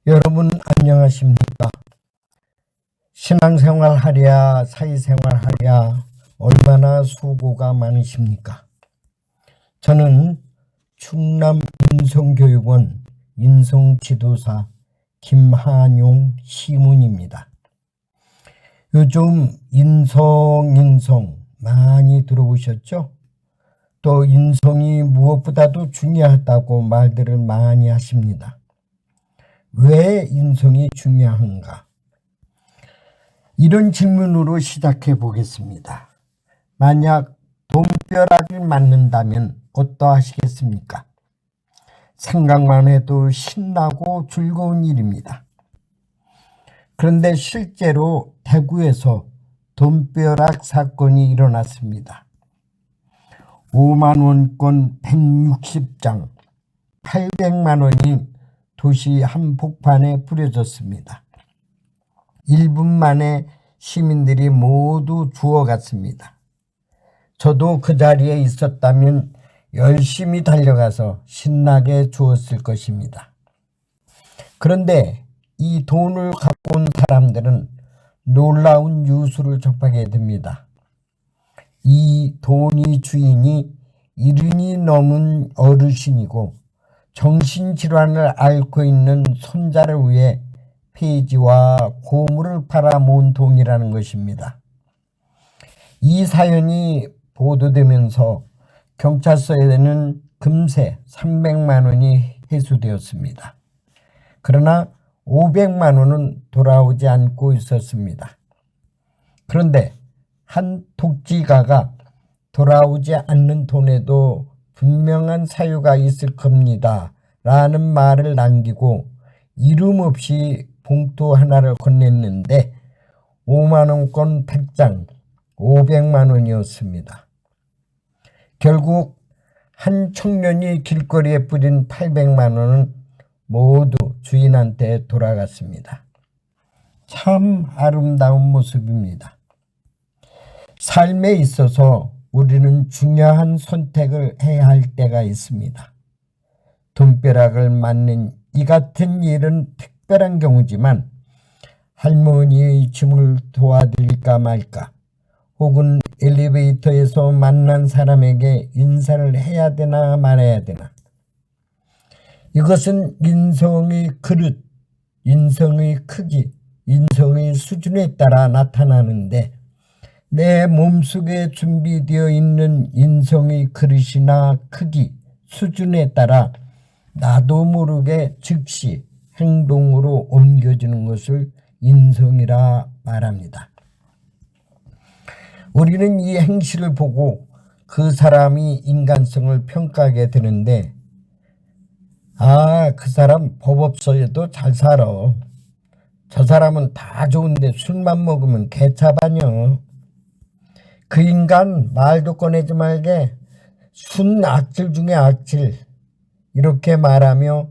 여러분 안녕하십니까? 신앙생활 하랴 사회생활 하랴 얼마나 수고가 많으십니까? 저는 충남 인성교육원 인성지도사 김한용 시문입니다. 요즘 인성 많이 들어보셨죠? 또 인성이 무엇보다도 중요하다고 말들을 많이 하십니다. 왜 인성이 중요한가? 이런 질문으로 시작해 보겠습니다. 만약 돈벼락을 맞는다면 어떠하시겠습니까? 생각만 해도 신나고 즐거운 일입니다. 그런데 실제로 대구에서 돈벼락 사건이 일어났습니다. 5만 원권 160장 800만 원이 도시 한복판에 뿌려졌습니다. 1분 만에 시민들이 모두 주워갔습니다. 저도 그 자리에 있었다면 열심히 달려가서 신나게 주웠을 것입니다. 그런데 이 돈을 갖고 온 사람들은 놀라운 뉴스를 접하게 됩니다. 이 돈의 주인이 70이 넘은 어르신이고 정신질환을 앓고 있는 손자를 위해 폐지와 고물을 팔아 모은 돈이라는 것입니다. 이 사연이 보도되면서 경찰서에는 금세 300만 원이 회수되었습니다. 그러나 500만 원은 돌아오지 않고 있었습니다. 그런데 한 독지가가 돌아오지 않는 돈에도 분명한 사유가 있을 겁니다 라는 말을 남기고 이름 없이 봉투 하나를 건넸는데 5만원권 100장 500만 원이었습니다. 결국 한 청년이 길거리에 뿌린 800만 원은 모두 주인한테 돌아갔습니다. 참 아름다운 모습입니다. 삶에 있어서 우리는 중요한 선택을 해야 할 때가 있습니다. 돈벼락을 맞는 이 같은 일은 특별한 경우지만 할머니의 짐을 도와드릴까 말까 혹은 엘리베이터에서 만난 사람에게 인사를 해야 되나 말아야 되나, 이것은 인성의 그릇, 인성의 크기, 인성의 수준에 따라 나타나는데 내 몸속에 준비되어 있는 인성의 그릇이나 크기, 수준에 따라 나도 모르게 즉시 행동으로 옮겨지는 것을 인성이라 말합니다. 우리는 이 행실을 보고 그 사람이 인간성을 평가하게 되는데, 그 사람 법 없어도 잘 살아. 저 사람은 다 좋은데 술만 먹으면 개차반여. 그 인간 말도 꺼내지 말게 순 악질 중에 악질, 이렇게 말하며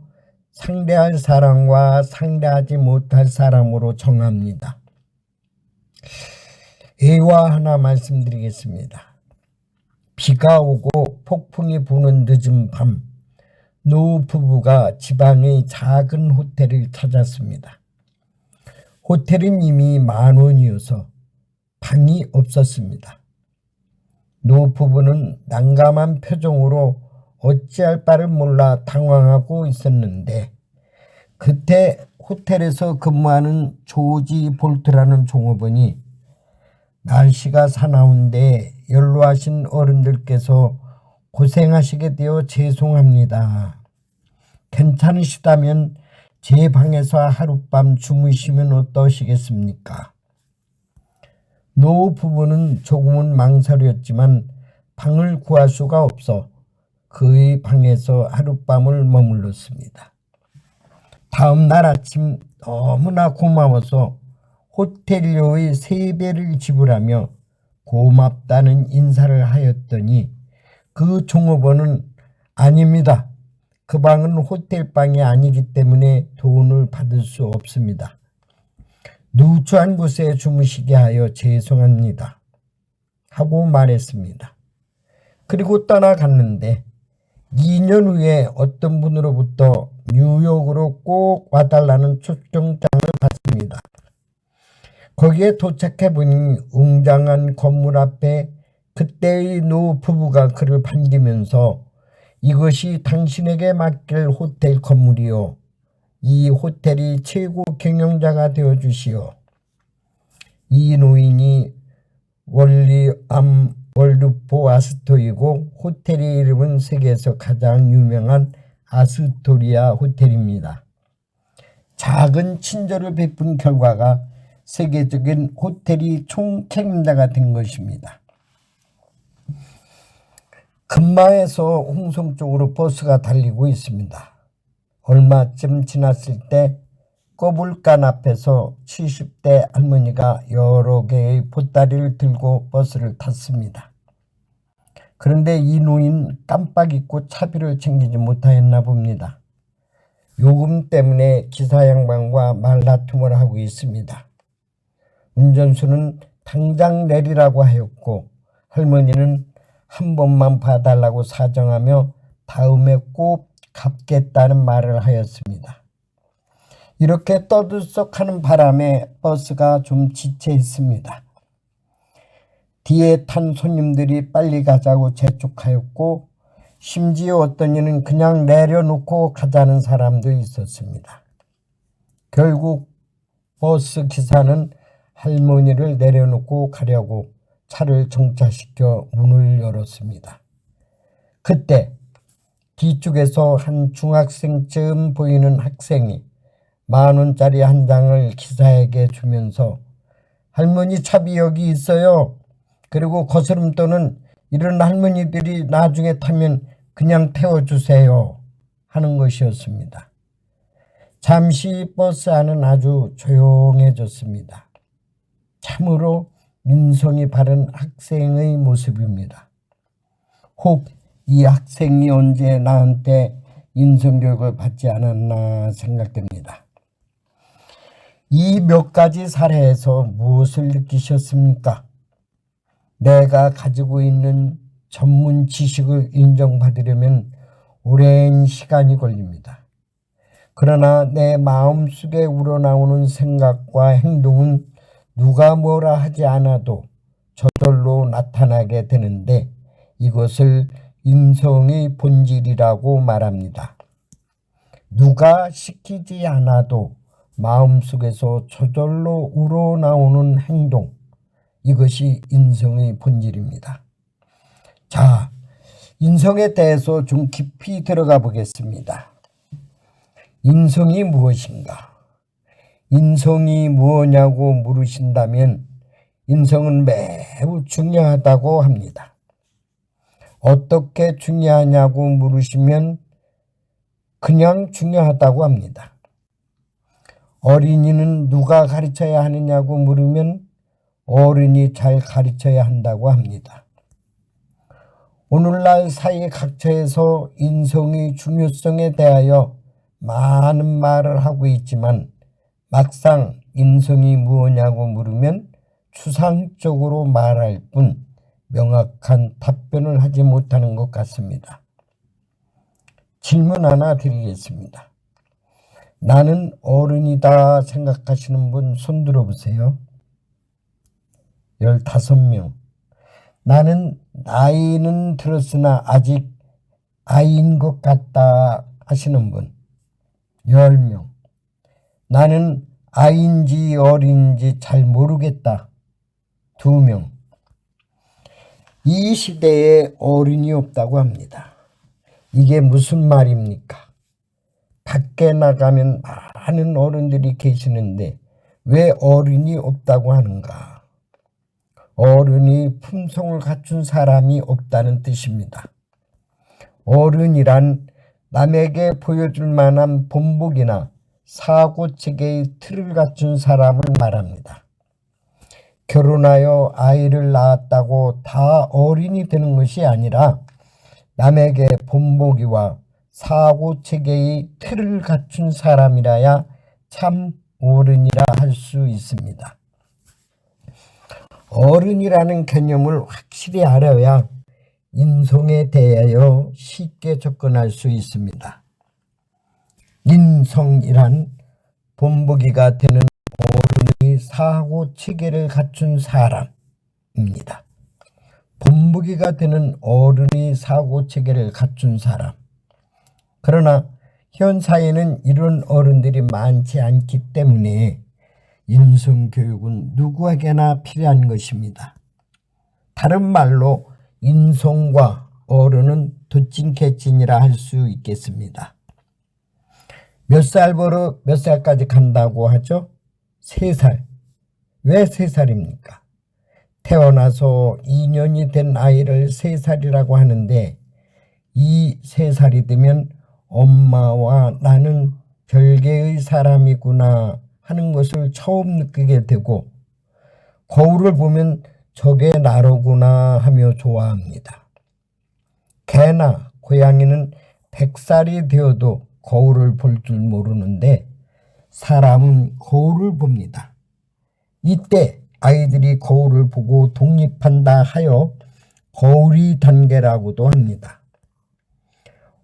상대할 사람과 상대하지 못할 사람으로 정합니다. 예화 하나 말씀드리겠습니다. 비가 오고 폭풍이 부는 늦은 밤, 노 부부가 지방의 작은 호텔을 찾았습니다. 호텔은 이미 10,000원이어서 방이 없었습니다. 노 부부는 난감한 표정으로 어찌할 바를 몰라 당황하고 있었는데, 그때 호텔에서 근무하는 조지 볼트라는 종업원이 날씨가 사나운데 연로하신 어른들께서 고생하시게 되어 죄송합니다. 괜찮으시다면 제 방에서 하룻밤 주무시면 어떠시겠습니까? 노 부부는 조금은 망설였지만 방을 구할 수가 없어 그의 방에서 하룻밤을 머물렀습니다. 다음 날 아침 너무나 고마워서 호텔료의 3배를 지불하며 고맙다는 인사를 하였더니 그 종업원은 아닙니다. 그 방은 호텔방이 아니기 때문에 돈을 받을 수 없습니다. 누추한 곳에 주무시게 하여 죄송합니다 하고 말했습니다. 그리고 떠나갔는데 2년 후에 어떤 분으로부터 뉴욕으로 꼭 와달라는 초청장을 받습니다. 거기에 도착해보니 웅장한 건물 앞에 그때의 노 부부가 그를 반기면서 이것이 당신에게 맡길 호텔 건물이요. 이 호텔이 최고 경영자가 되어주시오. 이 노인이 월드포 아스토이고 호텔의 이름은 세계에서 가장 유명한 아스토리아 호텔입니다. 작은 친절을 베푼 결과가 세계적인 호텔이 총책임자가 된 것입니다. 금마에서 홍성 쪽으로 버스가 달리고 있습니다. 얼마쯤 지났을 때 꼬불간 앞에서 70대 할머니가 여러 개의 보따리를 들고 버스를 탔습니다. 그런데 이 노인 깜빡 잊고 차비를 챙기지 못하였나 봅니다. 요금 때문에 기사 양반과 말다툼을 하고 있습니다. 운전수는 당장 내리라고 하였고 할머니는 한 번만 봐달라고 사정하며 다음에 꼭 갚겠다는 말을 하였습니다. 이렇게 떠들썩하는 바람에 버스가 좀 지체했습니다. 뒤에 탄 손님들이 빨리 가자고 재촉하였고 심지어 어떤 이는 그냥 내려놓고 가자는 사람도 있었습니다. 결국 버스 기사는 할머니를 내려놓고 가려고 차를 정차시켜 문을 열었습니다. 그때 뒤쪽에서 한 중학생쯤 보이는 학생이 10,000원짜리 한 장을 기사에게 주면서 할머니 차비 여기 있어요. 그리고 거스름돈은 이런 할머니들이 나중에 타면 그냥 태워주세요 하는 것이었습니다. 잠시 버스 안은 아주 조용해졌습니다. 참으로 인성이 바른 학생의 모습입니다. 혹 이 학생이 언제 나한테 인성교육을 받지 않았나 생각됩니다. 이 몇 가지 사례에서 무엇을 느끼셨습니까? 내가 가지고 있는 전문 지식을 인정받으려면 오랜 시간이 걸립니다. 그러나 내 마음속에 우러나오는 생각과 행동은 누가 뭐라 하지 않아도 저절로 나타나게 되는데 이것을 인성의 본질이라고 말합니다. 누가 시키지 않아도 마음속에서 저절로 우러나오는 행동, 이것이 인성의 본질입니다. 자, 인성에 대해서 좀 깊이 들어가 보겠습니다. 인성이 무엇인가? 인성이 무엇냐고 물으신다면 인성은 매우 중요하다고 합니다. 어떻게 중요하냐고 물으시면 그냥 중요하다고 합니다. 어린이는 누가 가르쳐야 하느냐고 물으면 어른이 잘 가르쳐야 한다고 합니다. 오늘날 사회 각처에서 인성의 중요성에 대하여 많은 말을 하고 있지만 막상 인성이 무엇냐고 물으면 추상적으로 말할 뿐 명확한 답변을 하지 못하는 것 같습니다. 질문 하나 드리겠습니다. 나는 어른이다 생각하시는 분 손 들어보세요. 15명. 나는 나이는 들었으나 아직 아이인 것 같다 하시는 분 10명. 나는 아이인지 어린지 잘 모르겠다 2명. 이 시대에 어른이 없다고 합니다. 이게 무슨 말입니까? 밖에 나가면 많은 어른들이 계시는데 왜 어른이 없다고 하는가? 어른이 품성을 갖춘 사람이 없다는 뜻입니다. 어른이란 남에게 보여줄 만한 본보기나 사고체계의 틀을 갖춘 사람을 말합니다. 결혼하여 아이를 낳았다고 다 어른이 되는 것이 아니라 남에게 본보기와 사고체계의 틀을 갖춘 사람이라야 참 어른이라 할 수 있습니다. 어른이라는 개념을 확실히 알아야 인성에 대하여 쉽게 접근할 수 있습니다. 인성이란 본보기가 되는 어른의 사고 체계를 갖춘 사람입니다. 본보기가 되는 어른의 사고 체계를 갖춘 사람. 그러나 현 사회는 이런 어른들이 많지 않기 때문에 인성교육은 누구에게나 필요한 것입니다. 다른 말로 인성과 어른은 도찐개찐이라 할 수 있겠습니다. 몇 살 버릇 몇 살까지 간다고 하죠? 3살. 왜 3살입니까? 태어나서 2년이 된 아이를 3살이라고 하는데 이 3살이 되면 엄마와 나는 별개의 사람이구나 하는 것을 처음 느끼게 되고 거울을 보면 저게 나로구나 하며 좋아합니다. 개나 고양이는 100살이 되어도 거울을 볼 줄 모르는데 사람은 거울을 봅니다. 이때 아이들이 거울을 보고 독립한다 하여 거울이 단계라고도 합니다.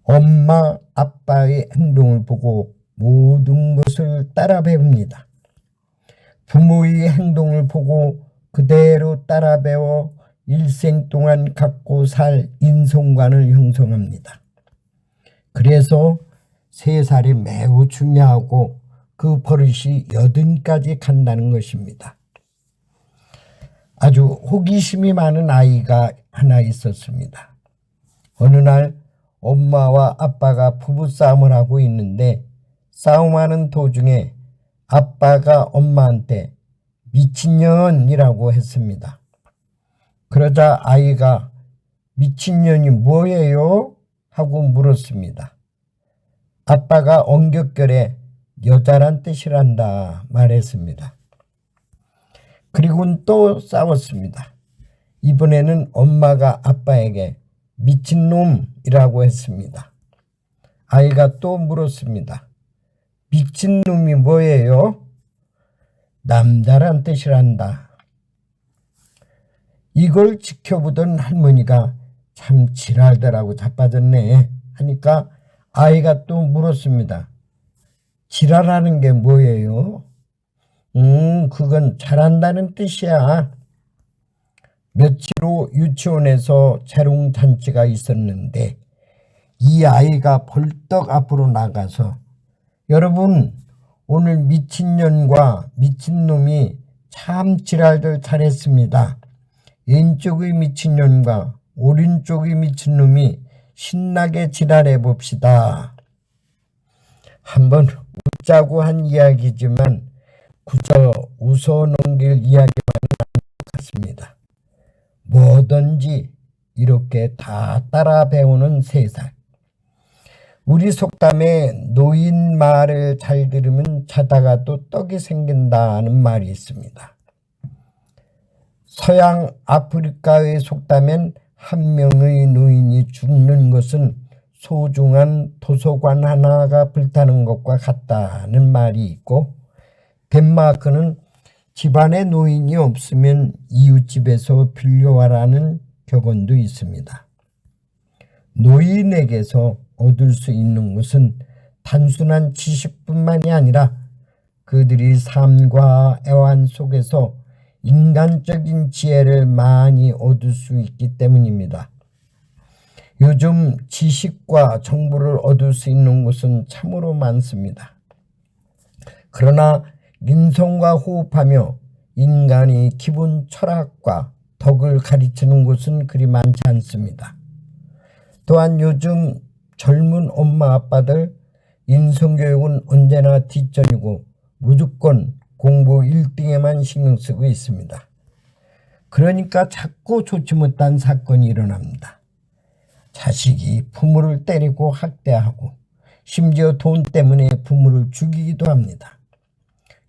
엄마, 아빠의 행동을 보고 모든 것을 따라 배웁니다. 부모의 행동을 보고 그대로 따라 배워 일생 동안 갖고 살 인성관을 형성합니다. 그래서 3살이 매우 중요하고 그 버릇이 80까지 간다는 것입니다. 아주 호기심이 많은 아이가 하나 있었습니다. 어느 날 엄마와 아빠가 부부싸움을 하고 있는데 싸움하는 도중에 아빠가 엄마한테 미친년이라고 했습니다. 그러자 아이가 미친년이 뭐예요? 하고 물었습니다. 아빠가 언격결에 여자란 뜻이란다 말했습니다. 그리고는 또 싸웠습니다. 이번에는 엄마가 아빠에게 미친놈이라고 했습니다. 아이가 또 물었습니다. 미친놈이 뭐예요? 남자란 뜻이란다. 이걸 지켜보던 할머니가 참 지랄들하고 자빠졌네 하니까 아이가 또 물었습니다. 지랄하는 게 뭐예요? 그건 잘한다는 뜻이야. 며칠 후 유치원에서 재롱잔치가 있었는데 이 아이가 벌떡 앞으로 나가서 여러분 오늘 미친년과 미친놈이 참 지랄들 잘했습니다. 왼쪽의 미친년과 오른쪽의 미친놈이 신나게 지랄해 봅시다. 한번 웃자고 한 이야기지만 그저 웃어 넘길 이야기만은 아닌 것 같습니다. 뭐든지 이렇게 다 따라 배우는 3살. 우리 속담에 노인 말을 잘 들으면 자다가 또 떡이 생긴다는 말이 있습니다. 서양 아프리카의 속담엔 한 명의 노인이 죽는 것은 소중한 도서관 하나가 불타는 것과 같다는 말이 있고 덴마크는 집안에 노인이 없으면 이웃집에서 빌려와라는 격언도 있습니다. 노인에게서 얻을 수 있는 것은 단순한 지식뿐만이 아니라 그들이 삶과 애환 속에서 인간적인 지혜를 많이 얻을 수 있기 때문입니다. 요즘 지식과 정보를 얻을 수 있는 곳은 참으로 많습니다. 그러나 인성과 호흡하며 인간의 기본 철학과 덕을 가르치는 곳은 그리 많지 않습니다. 또한 요즘 젊은 엄마 아빠들 인성교육은 언제나 뒷전이고 무조건 공부 1등에만 신경 쓰고 있습니다. 그러니까 자꾸 좋지 못한 사건이 일어납니다. 자식이 부모를 때리고 학대하고 심지어 돈 때문에 부모를 죽이기도 합니다.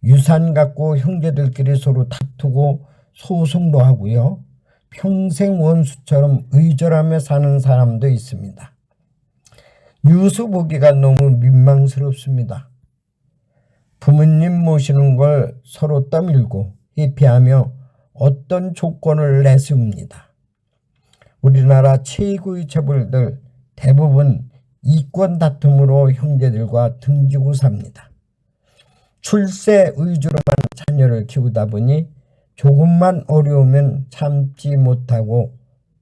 유산 갖고 형제들끼리 서로 다투고 소송도 하고요. 평생 원수처럼 의절하며 사는 사람도 있습니다. 뉴스 보기가 너무 민망스럽습니다. 부모님 모시는 걸 서로 떠밀고 회피하며 어떤 조건을 내세웁니다. 우리나라 최고의 재벌들 대부분 이권 다툼으로 형제들과 등지고 삽니다. 출세 위주로만 자녀를 키우다 보니 조금만 어려우면 참지 못하고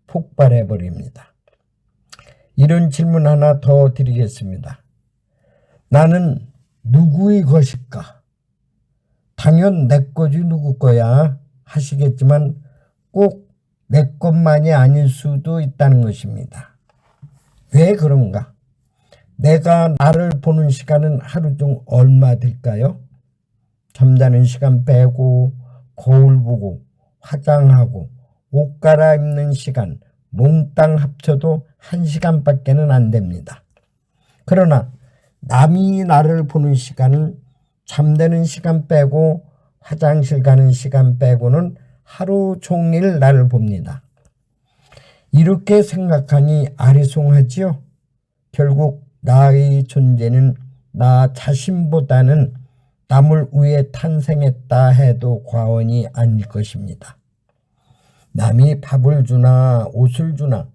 폭발해 버립니다. 이런 질문 하나 더 드리겠습니다. 나는 누구의 것일까? 당연 내 거지 누구 거야 하시겠지만 꼭 내 것만이 아닐 수도 있다는 것입니다. 왜 그런가? 내가 나를 보는 시간은 하루 중 얼마 될까요? 잠자는 시간 빼고 거울 보고 화장하고 옷 갈아입는 시간 몽땅 합쳐도 1시간밖에는 안 됩니다. 그러나 남이 나를 보는 시간은 잠드는 시간 빼고 화장실 가는 시간 빼고는 하루 종일 나를 봅니다. 이렇게 생각하니 아리송하지요? 결국 나의 존재는 나 자신보다는 남을 위해 탄생했다 해도 과언이 아닐 것입니다. 남이 밥을 주나 옷을 주나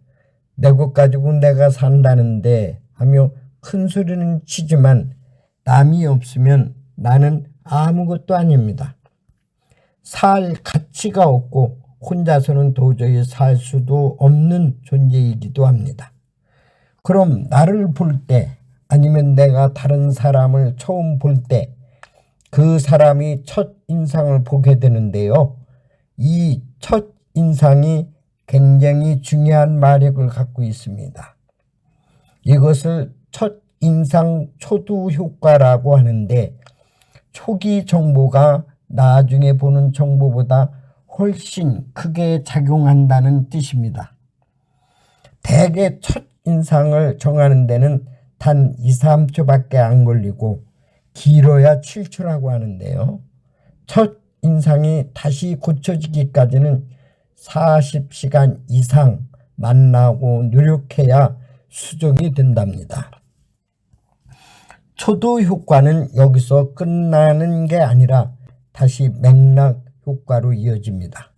내 것 가지고 내가 산다는데 하며 큰 소리는 치지만 남이 없으면 나는 아무것도 아닙니다. 살 가치가 없고 혼자서는 도저히 살 수도 없는 존재이기도 합니다. 그럼 나를 볼 때 아니면 내가 다른 사람을 처음 볼 때 그 사람이 첫 인상을 보게 되는데요. 이 첫 인상이 굉장히 중요한 마력을 갖고 있습니다. 이것을 첫 인상 초두 효과라고 하는데 초기 정보가 나중에 보는 정보보다 훨씬 크게 작용한다는 뜻입니다. 대개 첫 인상을 정하는 데는 단 2, 3초밖에 안 걸리고 길어야 7초라고 하는데요. 첫 인상이 다시 고쳐지기까지는 40시간 이상 만나고 노력해야 수정이 된답니다. 초도 효과는 여기서 끝나는 게 아니라 다시 맥락 효과로 이어집니다.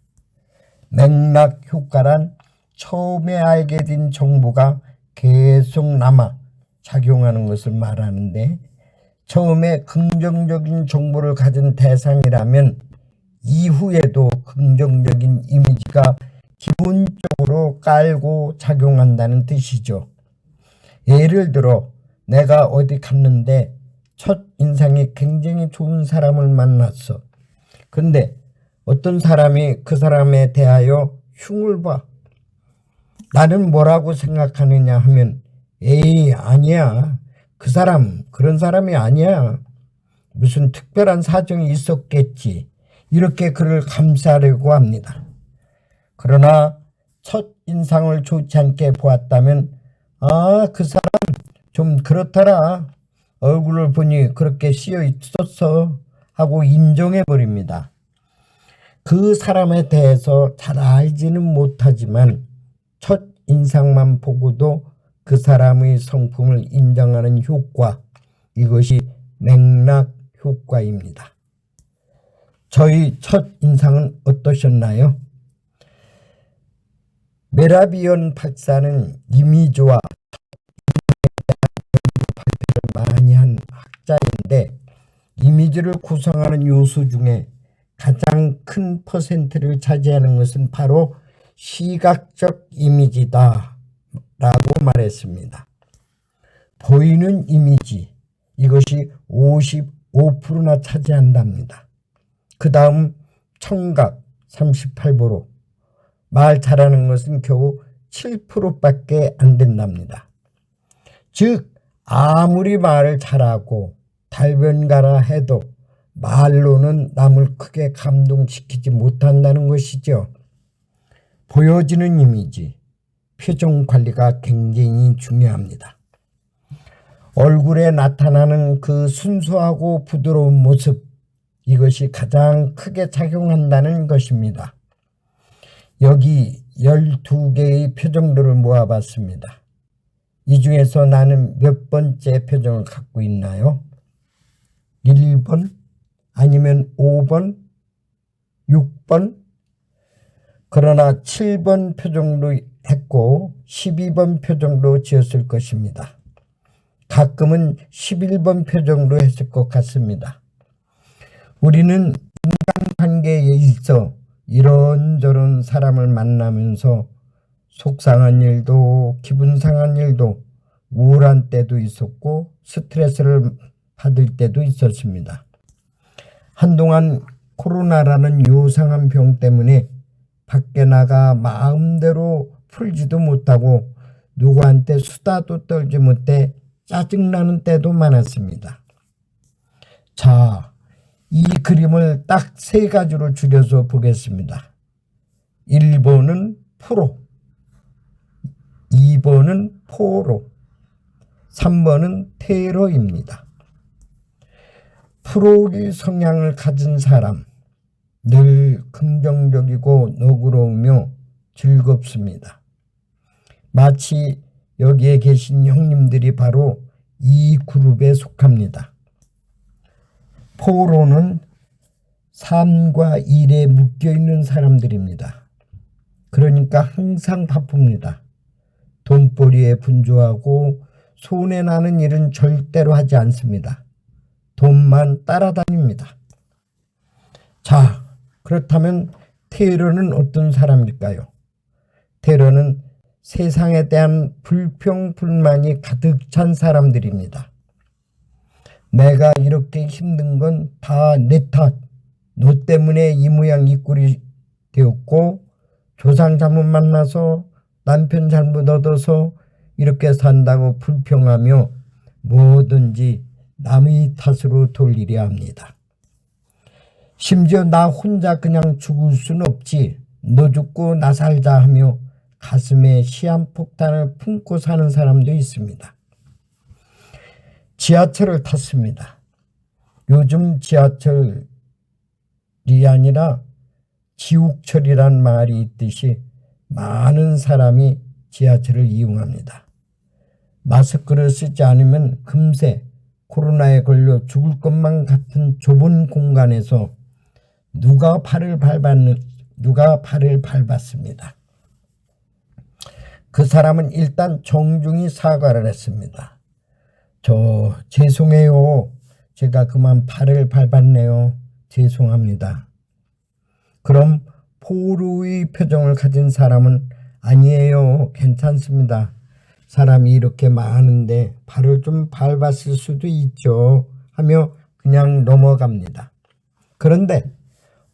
맥락 효과란 처음에 알게 된 정보가 계속 남아 작용하는 것을 말하는데 처음에 긍정적인 정보를 가진 대상이라면 이후에도 긍정적인 이미지가 기본적으로 깔고 작용한다는 뜻이죠. 예를 들어 내가 어디 갔는데 첫 인상이 굉장히 좋은 사람을 만났어. 근데 어떤 사람이 그 사람에 대하여 흉을 봐. 나는 뭐라고 생각하느냐 하면 에이 아니야. 그 사람 그런 사람이 아니야. 무슨 특별한 사정이 있었겠지. 이렇게 그를 감싸려고 합니다. 그러나 첫 인상을 좋지 않게 보았다면 아, 그 사람 좀 그렇더라. 얼굴을 보니 그렇게 씌어 있었어 하고 인정해 버립니다. 그 사람에 대해서 잘 알지는 못하지만 첫 인상만 보고도 그 사람의 성품을 인정하는 효과, 이것이 맥락 효과입니다. 저희 첫 인상은 어떠셨나요? 메라비언 박사는 이미지와 많이 한 학자인데 이미지를 구성하는 요소 중에 가장 큰 퍼센트를 차지하는 것은 바로 시각적 이미지다 라고 말했습니다. 보이는 이미지, 이것이 55%나 차지한답니다. 그 다음 청각 38%, 말 잘하는 것은 겨우 7%밖에 안 된답니다. 즉 아무리 말을 잘하고 달변가라 해도 말로는 남을 크게 감동시키지 못한다는 것이죠. 보여지는 이미지, 표정 관리가 굉장히 중요합니다. 얼굴에 나타나는 그 순수하고 부드러운 모습, 이것이 가장 크게 작용한다는 것입니다. 여기 12개의 표정들을 모아봤습니다. 이 중에서 나는 몇 번째 표정을 갖고 있나요? 1번? 아니면 5번? 6번? 그러나 7번 표정도 했고 12번 표정도 지었을 것입니다. 가끔은 11번 표정도 했을 것 같습니다. 우리는 인간관계에 있어 이런저런 사람을 만나면서 속상한 일도 기분 상한 일도 우울한 때도 있었고 스트레스를 받을 때도 있었습니다. 한동안 코로나라는 요상한 병 때문에 밖에 나가 마음대로 풀지도 못하고 누구한테 수다도 떨지 못해 짜증나는 때도 많았습니다. 자, 이 그림을 딱 세 가지로 줄여서 보겠습니다. 1번은 프로, 2번은 포로, 3번은 테러입니다. 프로의 성향을 가진 사람, 늘 긍정적이고 너그러우며 즐겁습니다. 마치 여기에 계신 형님들이 바로 이 그룹에 속합니다. 포로는 삶과 일에 묶여있는 사람들입니다. 그러니까 항상 바쁩니다. 돈벌이에 분주하고 손해나는 일은 절대로 하지 않습니다. 돈만 따라다닙니다. 자, 그렇다면 테러는 어떤 사람일까요? 테러는 세상에 대한 불평, 불만이 가득 찬 사람들입니다. 내가 이렇게 힘든 건 다 내 탓, 너 때문에 이 모양 이 꼴이 되었고 조상 잘못 만나서 남편 잘못 얻어서 이렇게 산다고 불평하며 뭐든지 남의 탓으로 돌리려 합니다. 심지어 나 혼자 그냥 죽을 순 없지, 너 죽고 나 살자 하며 가슴에 시한폭탄을 품고 사는 사람도 있습니다. 지하철을 탔습니다. 요즘 지하철이 아니라 지옥철이란 말이 있듯이 많은 사람이 지하철을 이용합니다. 마스크를 쓰지 않으면 금세 코로나에 걸려 죽을 것만 같은 좁은 공간에서 누가 발을 밟았습니다. 그 사람은 일단 정중히 사과를 했습니다. 저 죄송해요. 제가 그만 발을 밟았네요. 죄송합니다. 그럼 포로의 표정을 가진 사람은 아니에요. 괜찮습니다. 사람이 이렇게 많은데 발을 좀 밟았을 수도 있죠. 하며 그냥 넘어갑니다. 그런데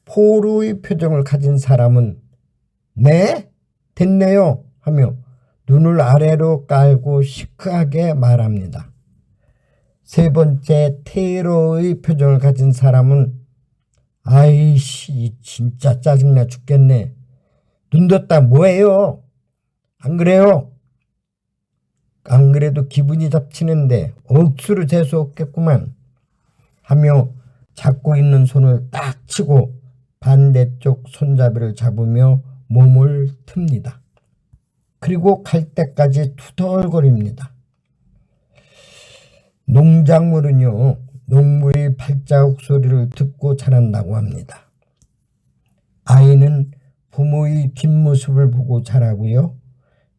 포로의 표정을 가진 사람은 네? 됐네요. 하며 눈을 아래로 깔고 시크하게 말합니다. 세 번째 테러의 표정을 가진 사람은 아이씨 진짜 짜증나 죽겠네. 눈 떴다 뭐해요? 안 그래요? 안 그래도 기분이 잡치는데 억수로 재수 없겠구만. 하며 잡고 있는 손을 딱 치고 반대쪽 손잡이를 잡으며 몸을 틉니다. 그리고 갈 때까지 투덜거립니다. 농작물은요, 농부의 발자국 소리를 듣고 자란다고 합니다. 아이는 부모의 뒷모습을 보고 자라고요.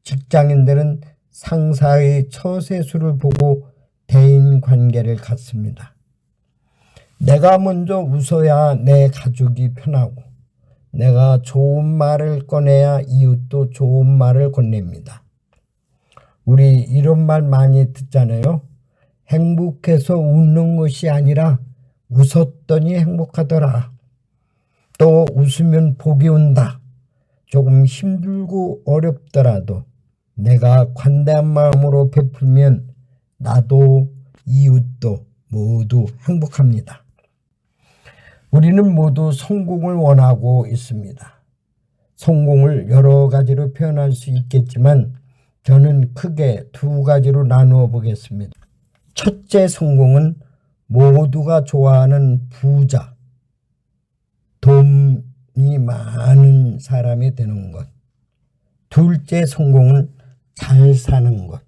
직장인들은 상사의 처세술을 보고 대인관계를 갖습니다. 내가 먼저 웃어야 내 가족이 편하고 내가 좋은 말을 꺼내야 이웃도 좋은 말을 건넵니다. 우리 이런 말 많이 듣잖아요. 행복해서 웃는 것이 아니라 웃었더니 행복하더라. 또 웃으면 복이 온다. 조금 힘들고 어렵더라도 내가 관대한 마음으로 베풀면 나도 이웃도 모두 행복합니다. 우리는 모두 성공을 원하고 있습니다. 성공을 여러 가지로 표현할 수 있겠지만 저는 크게 두 가지로 나누어 보겠습니다. 첫째 성공은 모두가 좋아하는 부자, 돈이 많은 사람이 되는 것. 둘째 성공은 잘 사는 것.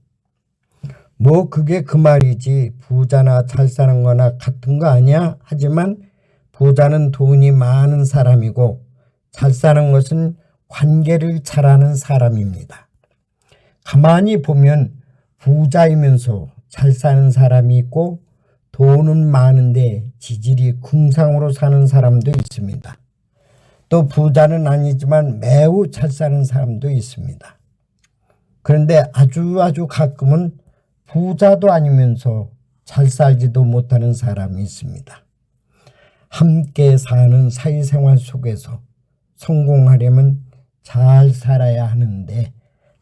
뭐 그게 그 말이지 부자나 잘 사는 거나 같은 거 아니야? 하지만 부자는 돈이 많은 사람이고 잘 사는 것은 관계를 잘하는 사람입니다. 가만히 보면 부자이면서 잘 사는 사람이 있고 돈은 많은데 지질이 궁상으로 사는 사람도 있습니다. 또 부자는 아니지만 매우 잘 사는 사람도 있습니다. 그런데 아주 가끔은 부자도 아니면서 잘 살지도 못하는 사람이 있습니다. 함께 사는 사회생활 속에서 성공하려면 잘 살아야 하는데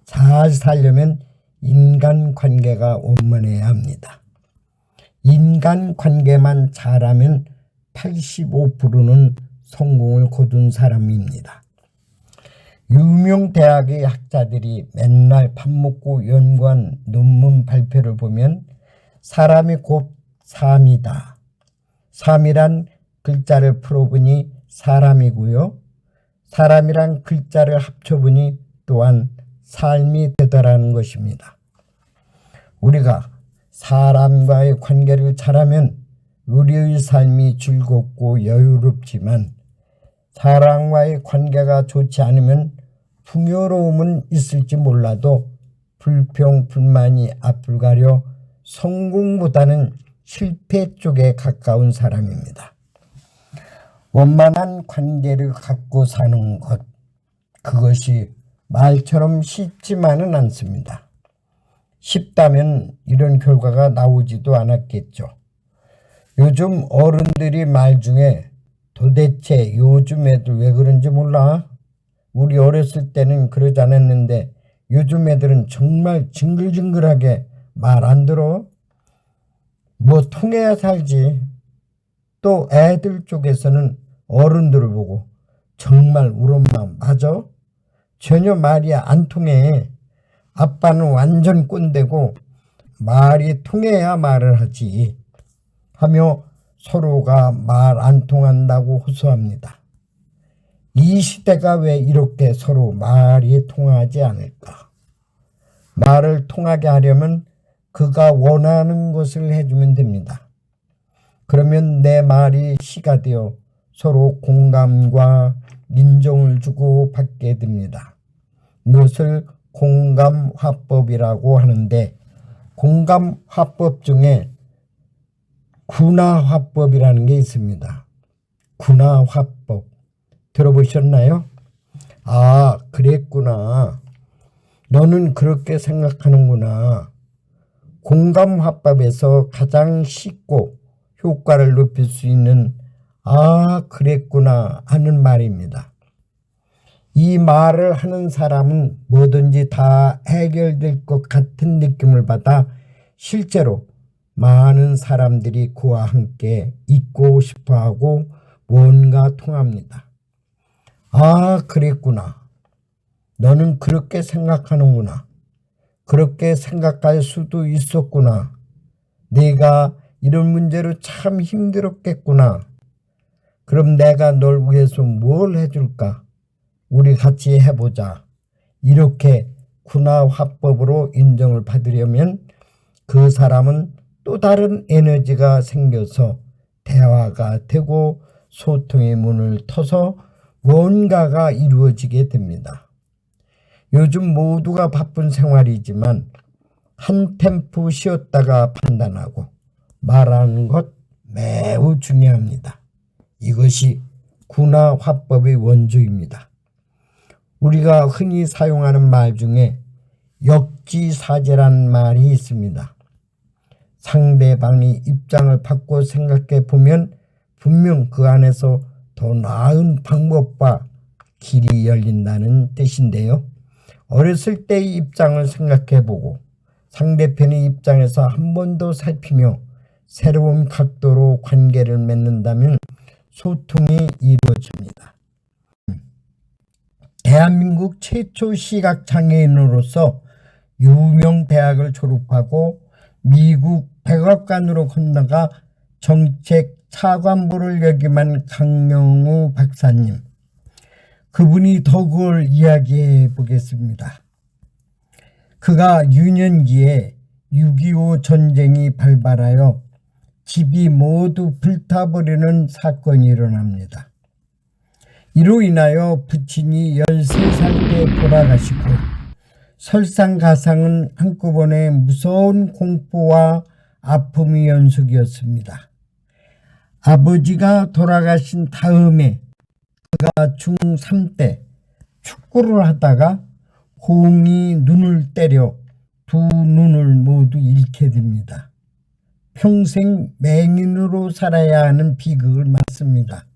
잘 살려면 인간관계가 원만해야 합니다. 인간관계만 잘하면 85%는 성공을 거둔 사람입니다. 유명 대학의 학자들이 맨날 밥 먹고 연구한 논문 발표를 보면 사람이 곧 삶이다. 삶이란 글자를 풀어보니 사람이고요. 사람이란 글자를 합쳐보니 또한 삶이 되더라는 것입니다. 우리가 사람과의 관계를 잘하면 우리의 삶이 즐겁고 여유롭지만 사람과의 관계가 좋지 않으면 풍요로움은 있을지 몰라도 불평, 불만이 앞을 가려 성공보다는 실패 쪽에 가까운 사람입니다. 원만한 관계를 갖고 사는 것, 그것이 말처럼 쉽지만은 않습니다. 쉽다면 이런 결과가 나오지도 않았겠죠. 요즘 어른들이 말 중에 도대체 요즘 애들 왜 그런지 몰라? 우리 어렸을 때는 그러지 않았는데 요즘 애들은 정말 징글징글하게 말 안 들어? 뭐 통해야 살지. 또 애들 쪽에서는 어른들을 보고 정말 우리 엄마 맞아? 전혀 말이 안 통해. 아빠는 완전 꼰대고 말이 통해야 말을 하지 하며 서로가 말 안 통한다고 호소합니다. 이 시대가 왜 이렇게 서로 말이 통하지 않을까? 말을 통하게 하려면 그가 원하는 것을 해주면 됩니다. 그러면 내 말이 시가 되어 서로 공감과 인정을 주고 받게 됩니다. 이것을 공감화법이라고 하는데 공감화법 중에 군화화법이라는 게 있습니다. 군화화법 들어보셨나요? 아, 그랬구나. 너는 그렇게 생각하는구나. 공감화법에서 가장 쉽고 효과를 높일 수 있는 아, 그랬구나 하는 말입니다. 이 말을 하는 사람은 뭐든지 다 해결될 것 같은 느낌을 받아 실제로 많은 사람들이 그와 함께 있고 싶어하고 뭔가 통합니다. 아, 그랬구나. 너는 그렇게 생각하는구나. 그렇게 생각할 수도 있었구나. 내가 이런 문제로 참 힘들었겠구나. 그럼 내가 널 위해서 뭘 해줄까? 우리 같이 해보자. 이렇게 군화화법으로 인정을 받으려면 그 사람은 또 다른 에너지가 생겨서 대화가 되고 소통의 문을 터서 뭔가가 이루어지게 됩니다. 요즘 모두가 바쁜 생활이지만 한 템포 쉬었다가 판단하고 말하는 것 매우 중요합니다. 이것이 군화화법의 원조입니다. 우리가 흔히 사용하는 말 중에 역지사지란 말이 있습니다. 상대방이 입장을 바꿔 생각해 보면 분명 그 안에서 더 나은 방법과 길이 열린다는 뜻인데요. 어렸을 때의 입장을 생각해 보고 상대편의 입장에서 한 번 더 살피며 새로운 각도로 관계를 맺는다면 소통이 이루어집니다. 대한민국 최초 시각장애인으로서 유명 대학을 졸업하고 미국 백악관으로 건너가 정책 차관보를 역임한 강영우 박사님. 그분이 더 그걸 이야기해 보겠습니다. 그가 유년기에 6.25 전쟁이 발발하여 집이 모두 불타버리는 사건이 일어납니다. 이로 인하여 부친이 13살 때 돌아가시고 설상가상은 한꺼번에 무서운 공포와 아픔의 연속이었습니다. 아버지가 돌아가신 다음에 그가 중3 때 축구를 하다가 공이 눈을 때려 두 눈을 모두 잃게 됩니다. 평생 맹인으로 살아야 하는 비극을 맞습니다.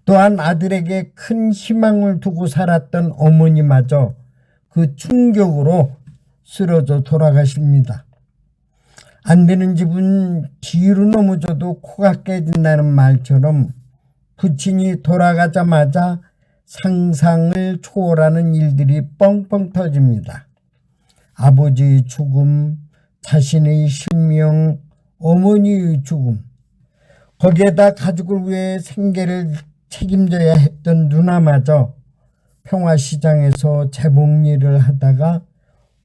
또한 아들에게 큰 희망을 두고 살았던 어머니마저 그 충격으로 쓰러져 돌아가십니다. 안 되는 집은 뒤로 넘어져도 코가 깨진다는 말처럼 부친이 돌아가자마자 상상을 초월하는 일들이 뻥뻥 터집니다. 아버지의 죽음, 자신의 실명, 어머니의 죽음, 거기에다 가족을 위해 생계를 책임져야 했던 누나마저 평화시장에서 재봉일을 하다가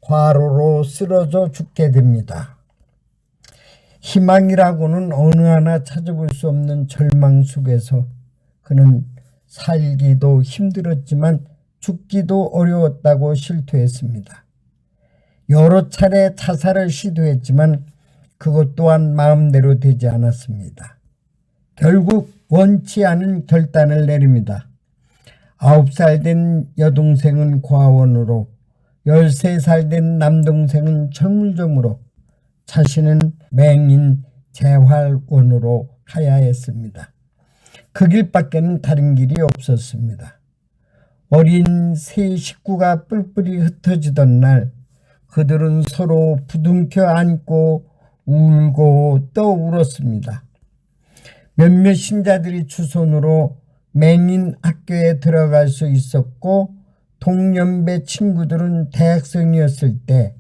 과로로 쓰러져 죽게 됩니다. 희망이라고는 어느 하나 찾아볼 수 없는 절망 속에서 그는 살기도 힘들었지만 죽기도 어려웠다고 실토했습니다. 여러 차례 자살을 시도했지만 그것 또한 마음대로 되지 않았습니다. 결국 원치 않은 결단을 내립니다. 9살 된 여동생은 과원으로, 13살 된 남동생은 철물점으로, 자신은 맹인 재활원으로 가야 했습니다. 그 길밖에는 다른 길이 없었습니다. 어린 세 식구가 뿔뿔이 흩어지던 날 그들은 서로 부둥켜 안고 울고 또 울었습니다. 몇몇 신자들이 주선으로 맹인 학교에 들어갈 수 있었고 동년배 친구들은 대학생이었을 때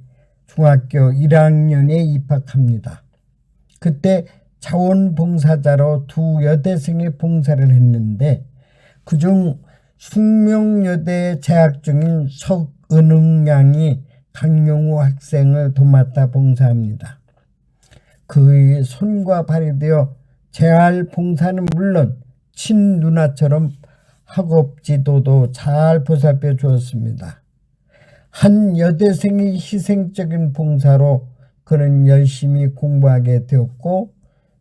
중학교 1학년에 입학합니다. 그때 자원봉사자로 두 여대생의 봉사를 했는데 그중 숙명여대에 재학 중인 석은흥 양이 강용우 학생을 도맡아 봉사합니다. 그의 손과 발이 되어 재활 봉사는 물론 친누나처럼 학업 지도도 잘 보살펴 주었습니다. 한 여대생의 희생적인 봉사로 그는 열심히 공부하게 되었고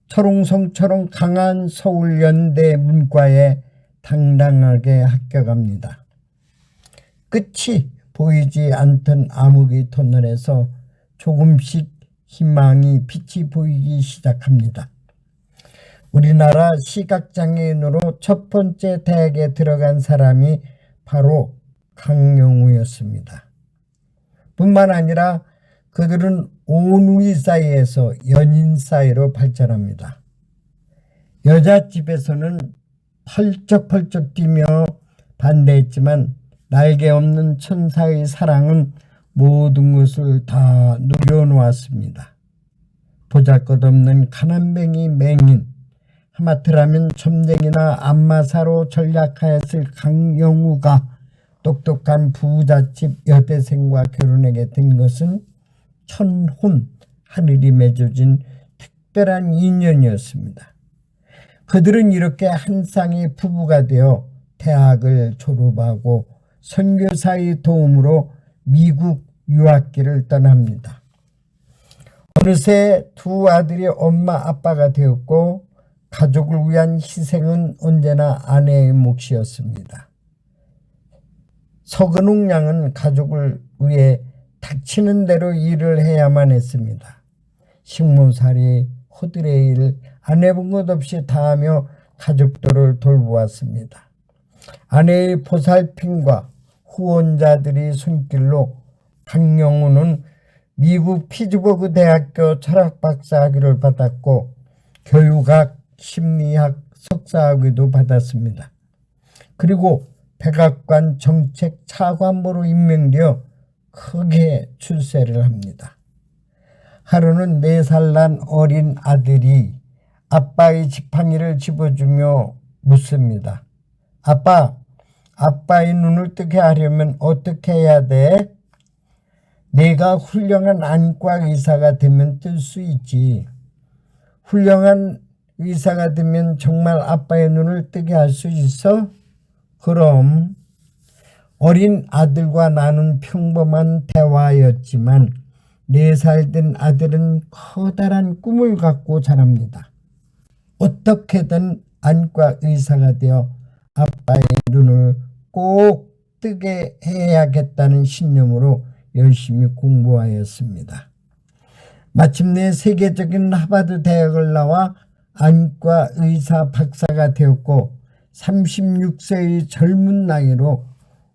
철옹성처럼 강한 서울연대 문과에 당당하게 합격합니다. 끝이 보이지 않던 암흑의 터널에서 조금씩 희망이 빛이 보이기 시작합니다. 우리나라 시각장애인으로 첫 번째 대학에 들어간 사람이 바로 강용우였습니다. 뿐만 아니라 그들은 온누이 사이에서 연인 사이로 발전합니다. 여자집에서는 펄쩍펄쩍 뛰며 반대했지만 날개 없는 천사의 사랑은 모든 것을 다 누려놓았습니다. 보잘것없는 가난뱅이 맹인, 하마터라면 점쟁이나 안마사로 전락하였을 강용우가 똑똑한 부잣집 여대생과 결혼하게 된 것은 천혼, 하늘이 맺어진 특별한 인연이었습니다. 그들은 이렇게 한 쌍의 부부가 되어 대학을 졸업하고 선교사의 도움으로 미국 유학길을 떠납니다. 어느새 두 아들이 엄마 아빠가 되었고 가족을 위한 희생은 언제나 아내의 몫이었습니다. 석은웅 양은 가족을 위해 닥치는 대로 일을 해야만 했습니다. 식모살이, 호들의 일, 안 해본 것 없이 다하며 가족들을 돌보았습니다. 아내의 보살핌과 후원자들의 손길로 강용우는 미국 피츠버그 대학교 철학박사 학위를 받았고 교육학, 심리학 석사학위도 받았습니다. 그리고 백악관 정책 차관보로 임명되어 크게 출세를 합니다. 하루는 4살 난 어린 아들이 아빠의 지팡이를 집어주며 묻습니다. 아빠, 아빠의 눈을 뜨게 하려면 어떻게 해야 돼? 내가 훌륭한 안과 의사가 되면 뜰 수 있지. 훌륭한 의사가 되면 정말 아빠의 눈을 뜨게 할 수 있어? 그럼. 어린 아들과 나눈 평범한 대화였지만 4살 된 아들은 커다란 꿈을 갖고 자랍니다. 어떻게든 안과 의사가 되어 아빠의 눈을 꼭 뜨게 해야겠다는 신념으로 열심히 공부하였습니다. 마침내 세계적인 하버드 대학을 나와 안과 의사 박사가 되었고 36세의 젊은 나이로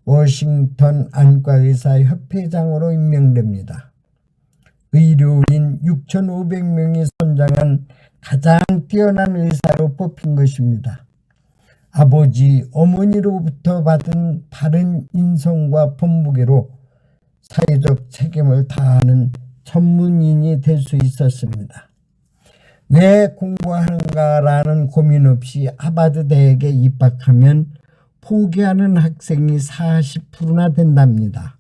워싱턴 안과의사 협회장으로 임명됩니다. 의료인 6,500명이 선정한 가장 뛰어난 의사로 뽑힌 것입니다. 아버지, 어머니로부터 받은 바른 인성과 본보기로 사회적 책임을 다하는 전문인이 될 수 있었습니다. 왜 공부하는가라는 고민 없이 하버드 대학에 입학하면 포기하는 학생이 40%나 된답니다.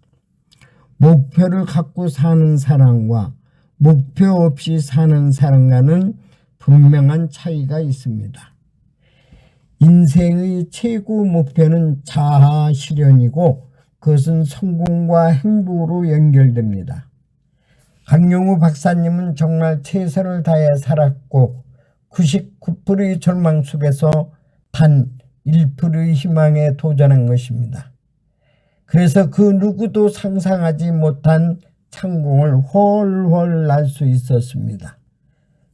목표를 갖고 사는 사람과 목표 없이 사는 사람과는 분명한 차이가 있습니다. 인생의 최고 목표는 자아 실현이고 그것은 성공과 행복으로 연결됩니다. 강용우 박사님은 정말 최선을 다해 살았고 99%의 절망 속에서 단 1%의 희망에 도전한 것입니다. 그래서 그 누구도 상상하지 못한 창공을 훨훨 날 수 있었습니다.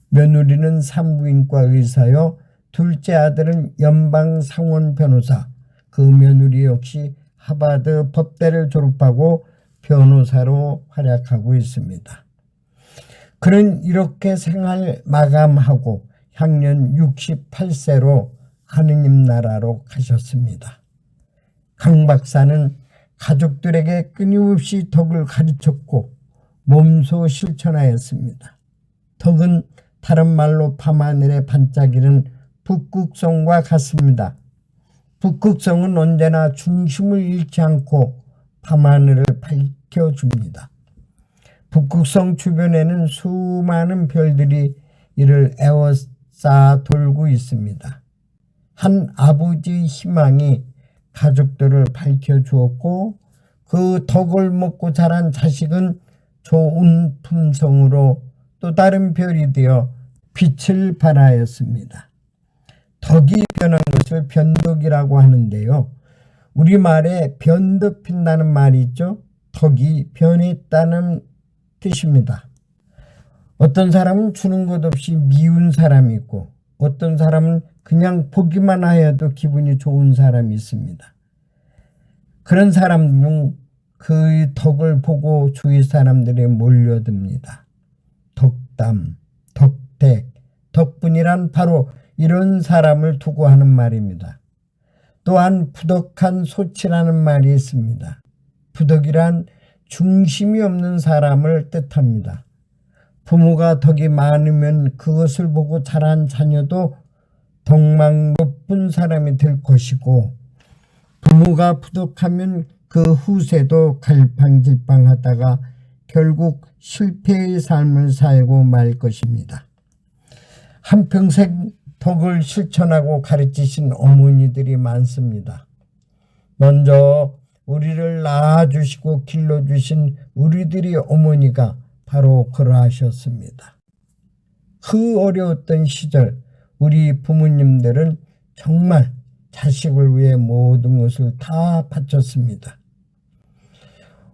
며느리는 산부인과 의사요, 둘째 아들은 연방상원 변호사, 그 며느리 역시 하버드 법대를 졸업하고 변호사로 활약하고 있습니다. 그는 이렇게 생활 마감하고 향년 68세로 하느님 나라로 가셨습니다. 강 박사는 가족들에게 끊임없이 덕을 가르쳤고 몸소 실천하였습니다. 덕은 다른 말로 밤하늘에 반짝이는 북극성과 같습니다. 북극성은 언제나 중심을 잃지 않고 밤하늘을 밝혀줍니다. 북극성 주변에는 수많은 별들이 이를 에워싸 돌고 있습니다. 한 아버지의 희망이 가족들을 밝혀주었고 그 덕을 먹고 자란 자식은 좋은 품성으로 또 다른 별이 되어 빛을 발하였습니다. 덕이 변한 것을 변덕이라고 하는데요. 우리말에 변덕핀다는 말이 있죠. 덕이 변했다는 뜻입니다. 어떤 사람은 주는 것 없이 미운 사람이 있고 어떤 사람은 그냥 보기만 하여도 기분이 좋은 사람이 있습니다. 그런 사람은 그 덕을 보고 주위 사람들이 몰려듭니다. 덕담, 덕택, 덕분이란 바로 이런 사람을 두고 하는 말입니다. 또한 부덕한 소치라는 말이 있습니다. 부덕이란 중심이 없는 사람을 뜻합니다. 부모가 덕이 많으면 그것을 보고 자란 자녀도 덕망 높은 사람이 될 것이고 부모가 부덕하면 그 후세도 갈팡질팡하다가 결국 실패의 삶을 살고 말 것입니다. 한평생 덕을 실천하고 가르치신 어머니들이 많습니다. 먼저 우리를 낳아주시고 길러주신 우리들의 어머니가 바로 그러하셨습니다. 그 어려웠던 시절 우리 부모님들은 정말 자식을 위해 모든 것을 다 바쳤습니다.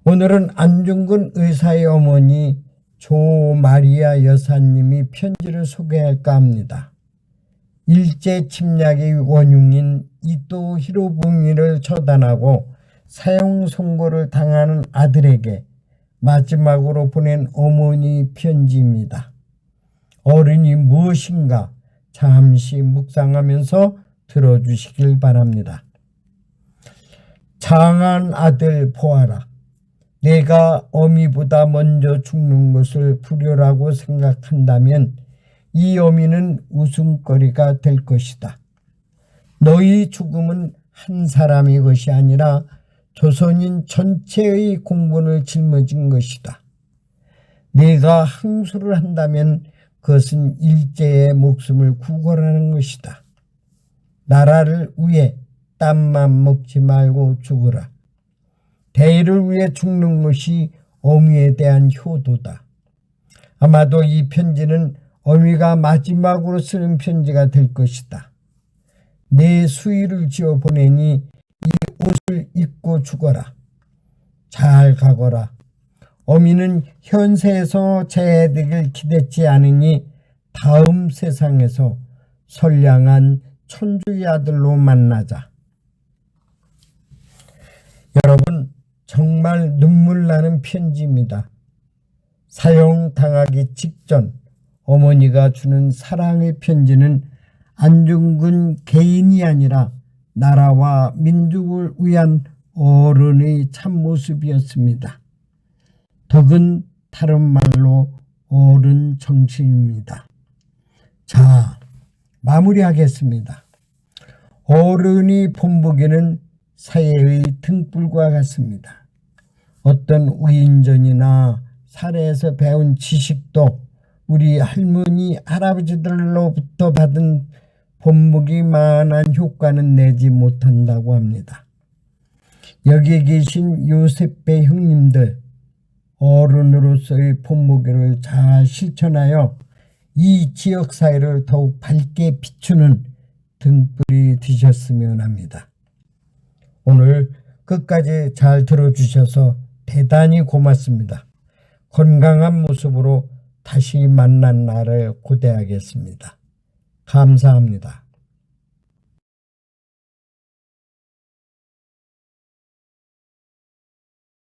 오늘은 안중근 의사의 어머니 조마리아 여사님이 편지를 소개할까 합니다. 일제 침략의 원흉인 이토 히로부미를 처단하고 사형 선고를 당하는 아들에게 마지막으로 보낸 어머니 편지입니다. 어른이 무엇인가 잠시 묵상하면서 들어주시길 바랍니다. 장한 아들 보아라. 내가 어미보다 먼저 죽는 것을 불효라고 생각한다면 이 어미는 웃음거리가 될 것이다. 너희 죽음은 한 사람의 것이 아니라 조선인 전체의 공분을 짊어진 것이다. 네가 항소를 한다면 그것은 일제의 목숨을 구걸하는 것이다. 나라를 위해 땀만 먹지 말고 죽으라. 대의를 위해 죽는 것이 어미에 대한 효도다. 아마도 이 편지는 어미가 마지막으로 쓰는 편지가 될 것이다. 내 수의를 지어 보내니 이 옷을 입고 죽어라. 잘 가거라. 어미는 현세에서 재해되길 기대치 않으니 다음 세상에서 선량한 천주의 아들로 만나자. 여러분, 정말 눈물 나는 편지입니다. 사형당하기 직전 어머니가 주는 사랑의 편지는 안중근 개인이 아니라 나라와 민족을 위한 어른의 참모습이었습니다. 덕은 다른 말로 어른 정신입니다. 자, 마무리하겠습니다. 어른이 본보기는 사회의 등불과 같습니다. 어떤 위인전이나 사례에서 배운 지식도 우리 할머니, 할아버지들로부터 받은 본보기만한 효과는 내지 못한다고 합니다. 여기에 계신 요셉배 형님들, 어른으로서의 본보기를 잘 실천하여 이 지역사회를 더욱 밝게 비추는 등불이 되셨으면 합니다. 오늘 끝까지 잘 들어주셔서 대단히 고맙습니다. 건강한 모습으로 다시 만난 날을 고대하겠습니다. 감사합니다.